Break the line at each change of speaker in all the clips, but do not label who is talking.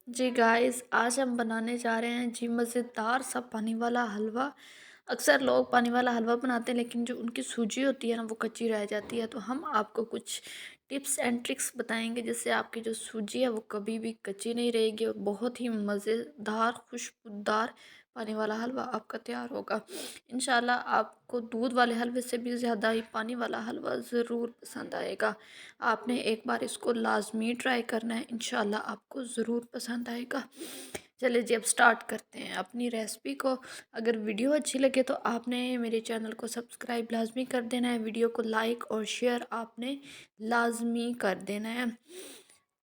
जी guys, आज हम बनाने जा रहे हैं जी मज़ेदार सा पानी वाला हलवा। अक्सर लोग पानी वाला हलवा बनाते हैं लेकिन जो उनकी सूजी होती है ना वो कच्ची रह जाती है। तो हम आपको कुछ टिप्स एंड ट्रिक्स बताएंगे जिससे आपकी जो सूजी है वो कभी भी कच्ची नहीं रहेगी और बहुत ही मज़ेदार खुशबूदार पानी वाला हलवा आपका तैयार होगा। इंशाल्लाह आपको दूध वाले हलवे से भी ज़्यादा ही पानी वाला हलवा ज़रूर पसंद आएगा। आपने एक बार इसको लाज़मी ट्राई करना है, इंशाल्लाह आपको ज़रूर पसंद आएगा। चलिए जी, अब स्टार्ट करते हैं अपनी रेसिपी को। अगर वीडियो अच्छी लगे तो आपने मेरे चैनल को सब्सक्राइब लाज़मी कर देना है, वीडियो को लाइक और शेयर आपने लाज़मी कर देना है।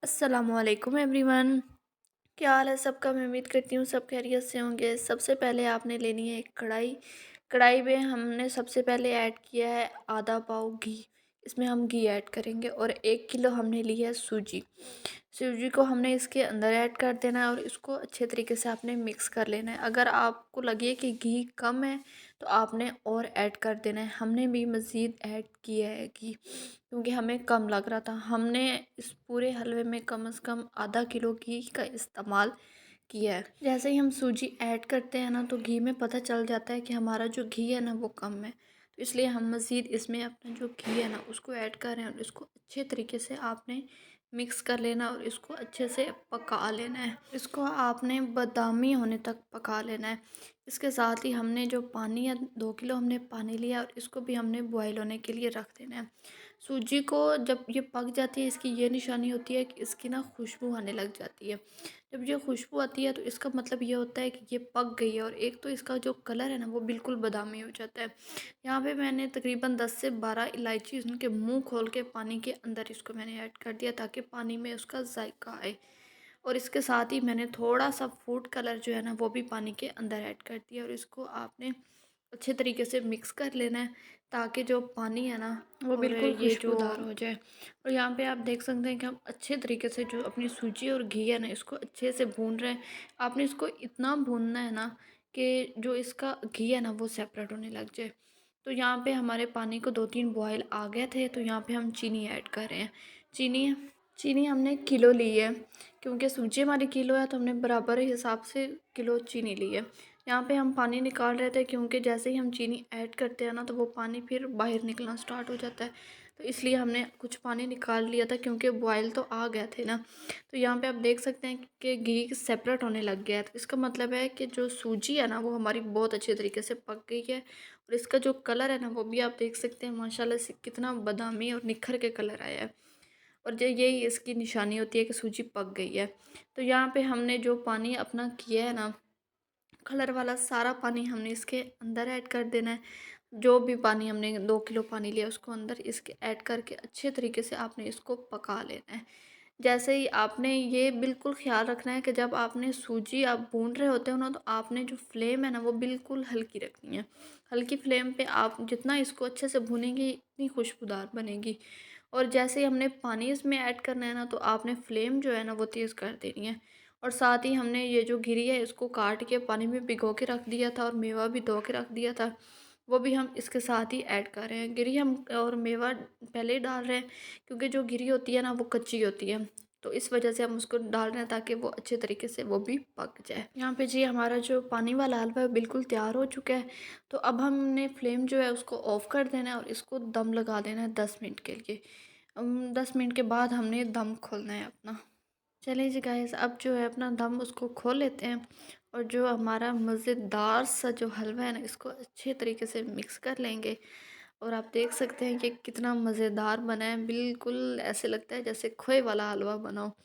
अस्सलामुअलैकुम एवरीवन, क्या हाल है सबका। मैं उम्मीद करती हूँ सब खैरियत से होंगे। सबसे पहले आपने लेनी है एक कढ़ाई। कढ़ाई में हमने सबसे पहले ऐड किया है आधा पाव घी। इसमें हम घी ऐड करेंगे और 1 किलो हमने ली है सूजी। सूजी को हमने इसके अंदर ऐड कर देना है और इसको अच्छे तरीके से आपने मिक्स कर लेना है। अगर आपको लगे कि घी कम है तो आपने और ऐड कर देना है। हमने भी मज़ीद ऐड किया है घी क्योंकि हमें कम लग रहा था। हमने इस पूरे हलवे में कम से कम आधा किलो घी का इस्तेमाल किया है। जैसे ही हम सूजी ऐड करते हैं ना तो घी में पता चल जाता है कि हमारा जो घी है ना वो कम है। तो इसलिए हम मज़ीद इसमें अपना जो घी है ना उसको ऐड कर रहे हैं और इसको अच्छे तरीके से आपने मिक्स कर लेना और इसको अच्छे से पका लेना है। इसको आपने बादामी होने तक पका लेना है। इसके साथ ही हमने जो पानी है 2 किलो हमने पानी लिया और इसको भी हमने बॉयल होने के लिए रख देना है। सूजी को जब ये पक जाती है इसकी ये निशानी होती है कि इसकी ना खुशबू आने लग जाती है। जब ये खुशबू आती है तो इसका मतलब ये होता है कि ये पक गई है और एक तो इसका जो कलर है ना वो बिल्कुल बादामी हो जाता है। यहाँ पे मैंने तकरीबन 10 से 12 इलायची उनके मुंह खोल के पानी के अंदर इसको मैंने ऐड कर दिया ताकि पानी में उसका जायका आए। और इसके साथ ही मैंने थोड़ा सा फूड कलर जो है ना वो भी पानी के अंदर ऐड कर दिया और इसको आपने अच्छे तरीके से मिक्स कर लेना है ताकि जो पानी है ना वो बिल्कुल ये जो खुशबूदार हो जाए। और यहाँ पे आप देख सकते हैं कि हम अच्छे तरीके से जो अपनी सूजी और घी है ना इसको अच्छे से भून रहे हैं। आपने इसको इतना भूनना है ना कि जो इसका घी है ना वो सेपरेट होने लग जाए। तो यहाँ पे हमारे पानी को 2-3 बॉयल आ गए थे तो यहाँ पे हम चीनी ऐड कर रहे हैं। चीनी चीनी हमने किलो ली है क्योंकि सूजी हमारी किलो है तो हमने बराबर हिसाब से किलो चीनी ली है। यहाँ पे हम पानी निकाल रहे थे क्योंकि जैसे ही हम चीनी ऐड करते हैं ना तो वो पानी फिर बाहर निकलना स्टार्ट हो जाता है। तो इसलिए हमने कुछ पानी निकाल लिया था क्योंकि बॉयल तो आ गए थे ना। तो यहाँ पे आप देख सकते हैं कि घी सेपरेट होने लग गया है। तो इसका मतलब है कि जो सूजी है ना वो हमारी बहुत अच्छे तरीके से पक गई है और इसका जो कलर है ना वो भी आप देख सकते हैं माशाल्लाह से कितना बादामी और निखर के कलर आया है। और जो यही इसकी निशानी होती है कि सूजी पक गई है। तो यहाँ पे हमने जो पानी अपना किया है ना कलर वाला सारा पानी हमने इसके अंदर ऐड कर देना है। जो भी पानी हमने 2 किलो पानी लिया उसको अंदर इसके ऐड करके अच्छे तरीके से आपने इसको पका लेना है। जैसे ही आपने ये बिल्कुल ख़्याल रखना है कि जब आपने सूजी आप भून रहे होते हो ना तो आपने जो फ्लेम है ना वो बिल्कुल हल्की रखनी है। हल्की फ्लेम पे आप जितना इसको अच्छे से भूनेंगे इतनी खुशबूदार बनेगी। और जैसे ही हमने पानी इसमें ऐड करना है ना तो आपने फ्लेम जो है ना वो तेज़ कर देनी है। और साथ ही हमने ये जो गिरी है इसको काट के पानी में भिगो के रख दिया था और मेवा भी धो के रख दिया था, वो भी हम इसके साथ ही ऐड कर रहे हैं। गिरी हम और मेवा पहले ही डाल रहे हैं क्योंकि जो गिरी होती है ना वो कच्ची होती है। तो इस वजह से हम उसको डाल रहे हैं ताकि वो अच्छे तरीके से वो भी पक जाए। यहाँ पे जी हमारा जो पानी वाला हलवा है बिल्कुल तैयार हो चुका है। तो अब हमने फ्लेम जो है उसको ऑफ़ कर देना है और इसको दम लगा देना है 10 मिनट के लिए। 10 मिनट के बाद हमने दम खोलना है अपना। चलिए जी गाइस, अब जो है अपना दम उसको खोल लेते हैं और जो हमारा मज़ेदार सा जो हलवा है ना इसको अच्छे तरीके से मिक्स कर लेंगे। और आप देख सकते हैं कि कितना मज़ेदार बना है, बिल्कुल ऐसे लगता है जैसे खोए वाला हलवा बना हो।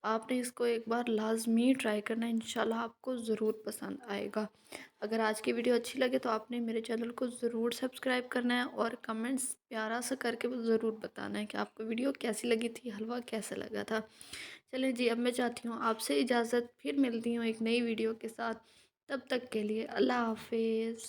आपने इसको एक बार लाज़मी ट्राई करना है, इंशाल्लाह आपको ज़रूर पसंद आएगा। अगर आज की वीडियो अच्छी लगे तो आपने मेरे चैनल को ज़रूर सब्सक्राइब करना है और कमेंट्स प्यारा सा करके वो ज़रूर बताना है कि आपको वीडियो कैसी लगी थी, हलवा कैसा लगा था। चलिए जी, अब मैं चाहती हूँ आपसे इजाज़त, फिर मिलती हूँ एक नई वीडियो के साथ। तब तक के लिए अल्लाह हाफ़िज़।